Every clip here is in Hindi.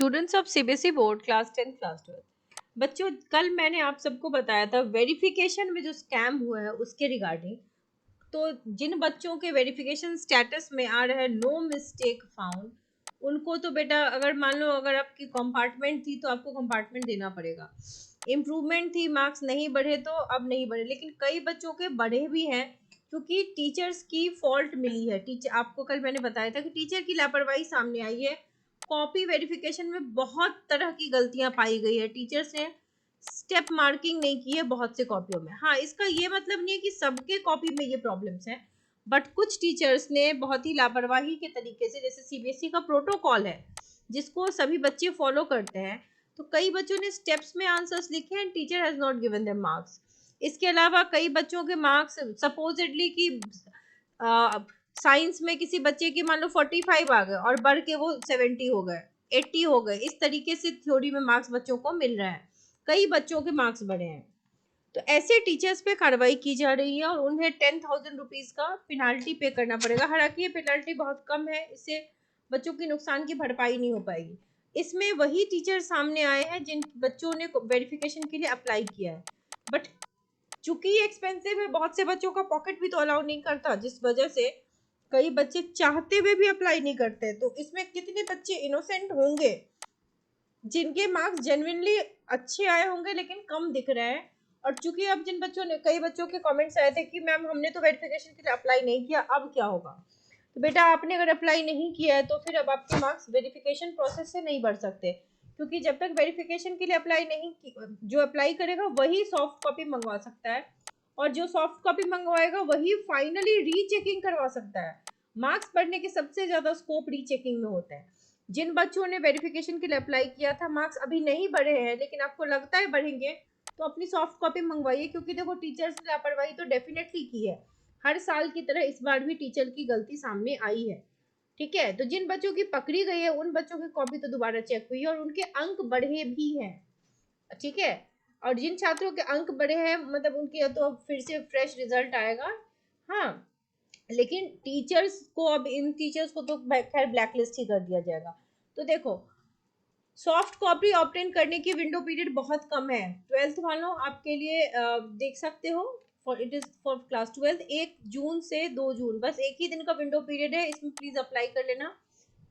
Students of CBSE board class 10 class 12। बच्चों, कल मैंने आप सबको बताया था वेरिफिकेशन में जो स्कैम हुआ है उसके रिगार्डिंग। तो जिन बच्चों के वेरिफिकेशन स्टेटस में आ रहा है नो मिस्टेक फाउंड, उनको तो बेटा अगर मान लो अगर आपकी कंपार्टमेंट थी तो आपको कंपार्टमेंट देना पड़ेगा। इम्प्रूवमेंट थी, मार्क्स नहीं बढ़े तो अब नहीं बढ़े, लेकिन कई बच्चों के बढ़े भी हैं क्योंकि टीचर्स की फॉल्ट मिली है। टीचर, आपको कल मैंने बताया था कि टीचर की लापरवाही सामने आई है। कॉपी वेरिफिकेशन में बहुत तरह की गलतियां पाई गई है। टीचर्स ने स्टेप मार्किंग नहीं की है बहुत से कॉपियों में। हाँ, इसका ये मतलब नहीं है कि सबके कॉपी में ये प्रॉब्लम्स हैं, बट कुछ टीचर्स ने बहुत ही लापरवाही के तरीके से, जैसे सीबीएसई का प्रोटोकॉल है जिसको सभी बच्चे फॉलो करते हैं, तो कई बच्चों ने स्टेप्स में आंसर्स लिखे हैं, teacher has not given them marks. इसके अलावा कई बच्चों के मार्क्स सपोजिटली कि साइंस में किसी बच्चे के मान लो 45 आ गए और बढ़ के वो 70 हो गए, 80 हो गए, इस तरीके से थ्योरी में मार्क्स बच्चों को मिल रहा है। कई बच्चों के मार्क्स बढ़े हैं, तो ऐसे टीचर्स पे कार्रवाई की जा रही है और उन्हें 10,000 रुपीज का पेनाल्टी पे करना पड़ेगा। हालांकि ये पेनाल्टी बहुत कम है, इससे बच्चों की नुकसान की भरपाई नहीं हो पाएगी। इसमें वही टीचर सामने आए हैं जिन बच्चों ने वेरिफिकेशन के लिए अप्लाई किया है, बट चूंकि ये एक्सपेंसिव है, बहुत से बच्चों का पॉकेट भी तो अलाउ नहीं करता, जिस वजह से कई बच्चे चाहते हुए भी अप्लाई नहीं करते। तो इसमें कितने बच्चे इनोसेंट होंगे जिनके मार्क्स जेन्युइनली अच्छे आए होंगे लेकिन कम दिख रहे हैं। और चूंकि अब जिन बच्चों ने, कई बच्चों के कमेंट्स आए थे कि मैम हमने तो वेरिफिकेशन के लिए अप्लाई नहीं किया, अब क्या होगा। तो बेटा, आपने अगर अप्लाई नहीं किया है तो फिर अब आपके मार्क्स वेरिफिकेशन प्रोसेस से नहीं बढ़ सकते, क्योंकि जब तक वेरिफिकेशन के लिए अप्लाई नहीं, जो अप्लाई करेगा वही सॉफ्ट कॉपी मंगवा सकता है, और जो सॉफ्ट कॉपी मंगवाएगा वही फाइनली रीचेकिंग करवा सकता है। मार्क्स बढ़ने के सबसे ज्यादा स्कोप रीचेकिंग में होता है। जिन बच्चों ने वेरिफिकेशन के लिए अप्लाई किया था, मार्क्स अभी नहीं बढ़े हैं लेकिन आपको लगता है बढ़ेंगे, तो अपनी सॉफ्ट कॉपी मंगवाइए, क्योंकि देखो टीचर्स ने लापरवाही तो डेफिनेटली की है। हर साल की तरह इस बार भी टीचर की गलती सामने आई है। ठीक है, तो जिन बच्चों की पकड़ी गई है उन बच्चों की कॉपी तो दोबारा चेक हुई है और उनके अंक बढ़े भी हैं। ठीक है, और जिन छात्रों के अंक बढ़े हैं मतलब उनके तो फिर से फ्रेश रिजल्ट आएगा। हाँ, लेकिन टीचर्स को, अब इन टीचर्स को तो खैर ब्लैकलिस्ट ही कर दिया जाएगा। तो देखो, सॉफ्ट कॉपी ऑब्टेन करने की विंडो पीरियड बहुत कम है। 12th वालों, आपके लिए देख सकते हो, for it is for class 12 1 जून से 2 जून, बस एक ही दिन का विंडो पीरियड है, इसमें प्लीज अप्लाई कर लेना।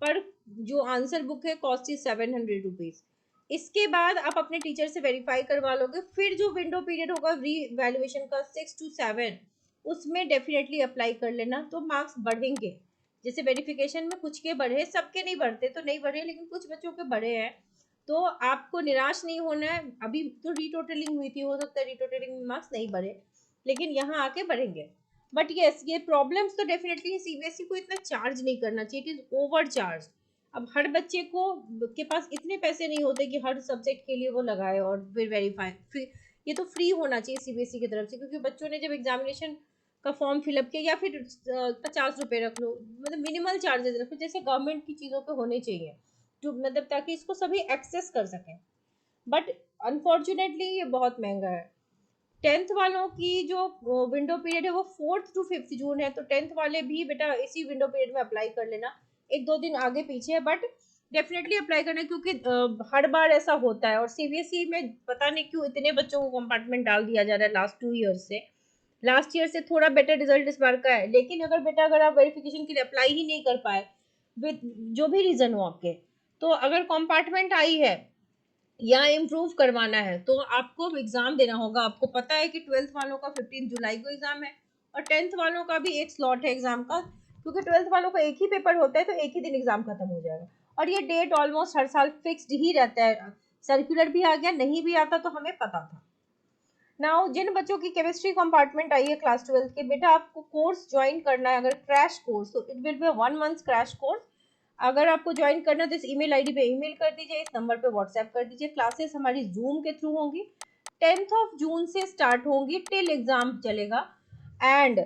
पर जो आंसर बुक है कॉस्ट इज 700 रुपीज। इसके बाद आप अपने टीचर से वेरीफाई करवा लोगे, फिर जो विंडो पीरियड होगा री वैल्यूएशन का 6 to 7, उसमें डेफिनेटली अप्लाई कर लेना, तो मार्क्स बढ़ेंगे। जैसे वेरिफिकेशन में कुछ के बढ़े, सबके नहीं बढ़ते तो नहीं बढ़े, लेकिन कुछ बच्चों के बढ़े हैं, तो आपको निराश नहीं होना है। अभी तो रीटोटलिंग हुई थी, हो सकता है रीटोटलिंग में मार्क्स नहीं बढ़े, लेकिन यहाँ आके बढ़ेंगे। बट यस, ये प्रॉब्लम्स तो डेफिनेटली सीबीएसई को इतना चार्ज नहीं करना चाहिए, इट इज ओवर चार्ज। अब हर बच्चे को के पास इतने पैसे नहीं होते कि हर सब्जेक्ट के लिए वो लगाए और फिर वेरीफाई, फिर ये तो फ्री होना चाहिए सीबीएसई की तरफ से, क्योंकि बच्चों ने जब एग्जामिनेशन का फॉर्म फिलअप किया, या फिर 50 रुपये रख लो, मतलब मिनिमल चार्जेस रखो जैसे गवर्नमेंट की चीज़ों पे होने चाहिए, जो मतलब ताकि इसको सभी एक्सेस कर सकें। बट अनफॉर्चुनेटली ये बहुत महंगा है। 10th वालों की जो विंडो पीरियड है वो 4th to 5th जून है, तो 10th वाले भी बेटा इसी विंडो पीरियड में अप्लाई कर लेना। एक दो दिन आगे पीछे है, बट डेफिनेटली अप्लाई करना, क्योंकि हर बार ऐसा होता है। और सीबीएसई में पता नहीं क्यों इतने बच्चों को कंपार्टमेंट डाल दिया जा रहा है लास्ट 2 ईयर से। लास्ट ईयर से थोड़ा बेटर रिजल्ट इस बार का है, लेकिन अगर बेटा अगर आप वेरिफिकेशन के लिए अप्लाई ही नहीं कर पाए, विद जो भी रीजन हो आपके, तो अगर कंपार्टमेंट आई है या इम्प्रूव करवाना है तो आपको एग्जाम देना होगा। आपको पता है कि 12th वालों का 15 जुलाई को एग्जाम है और 10th वालों का भी एक स्लॉट है एग्जाम का, क्योंकि 12th वालों का एक ही पेपर होता है तो एक ही दिन एग्जाम खत्म हो जाएगा। और ये डेट ऑलमोस्ट हर साल फिक्स्ड ही रहता है, सर्कुलर भी आ गया, नहीं भी आता तो हमें पता था। नाउ जिन बच्चों की केमिस्ट्री कंपार्टमेंट आई है क्लास 12 के, बेटा आपको कोर्स ज्वाइन करना है अगर क्रैश कोर्स, तो it will be 1 month crash course. अगर आपको ज्वाइन करना है तो इस ईमेल आईडी पे ईमेल कर दीजिए, इस नंबर पे व्हाट्सएप कर दीजिए। क्लासेस हमारी जूम के थ्रू होंगी, 10th जून से स्टार्ट होंगी, टिल एग्जाम चलेगा। एंड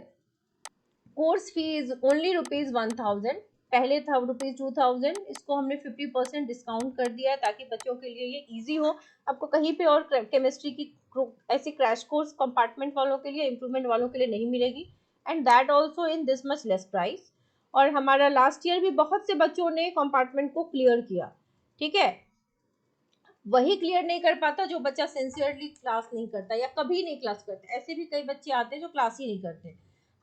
कोर्स फीस ओनली ₹1000, पहले था ₹2000, इसको हमने 50% डिस्काउंट कर दिया है ताकि बच्चों के लिए ये इजी हो। आपको कहीं पे और केमिस्ट्री की ऐसी क्रैश कोर्स कंपार्टमेंट वालों के लिए, इम्प्रूवमेंट वालों के लिए नहीं मिलेगी, and that also in this much less price. और हमारा लास्ट ईयर भी बहुत से बच्चों ने कंपार्टमेंट को क्लियर किया। ठीक है, वही क्लियर नहीं कर पाता जो बच्चा सिंसियरली क्लास नहीं करता या कभी नहीं क्लास करता। ऐसे भी कई बच्चे आते हैं जो क्लास ही नहीं करते।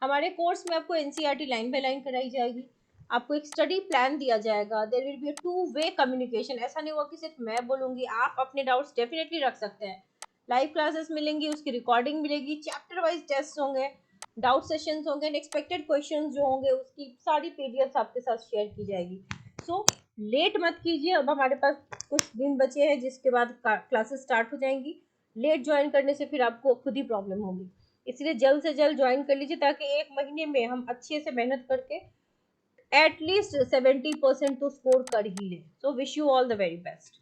हमारे कोर्स में आपको एनसीईआरटी लाइन बाय लाइन कराई जाएगी, आपको एक स्टडी प्लान दिया जाएगा, there will be a two way communication. ऐसा नहीं होगा कि सिर्फ मैं बोलूंगी, आप अपने डाउट्स डेफिनेटली रख सकते हैं। लाइव क्लासेस मिलेंगी, उसकी रिकॉर्डिंग मिलेगी, चैप्टर वाइज टेस्ट होंगे, डाउट सेशंस होंगे, एक्सपेक्टेड क्वेश्चंस जो होंगे उसकी सारी पीडीएफ आपके साथ शेयर की जाएगी। सो लेट मत कीजिए, अब हमारे पास कुछ दिन बचे हैं जिसके बाद क्लासेस स्टार्ट हो जाएंगी। लेट ज्वाइन करने से फिर आपको खुद ही प्रॉब्लम होगी, इसलिए जल्द से जल्द ज्वाइन कर लीजिए ताकि एक महीने में हम अच्छे से मेहनत करके एटलीस्ट 70% तो स्कोर कर ही ले। So wish you all the very best.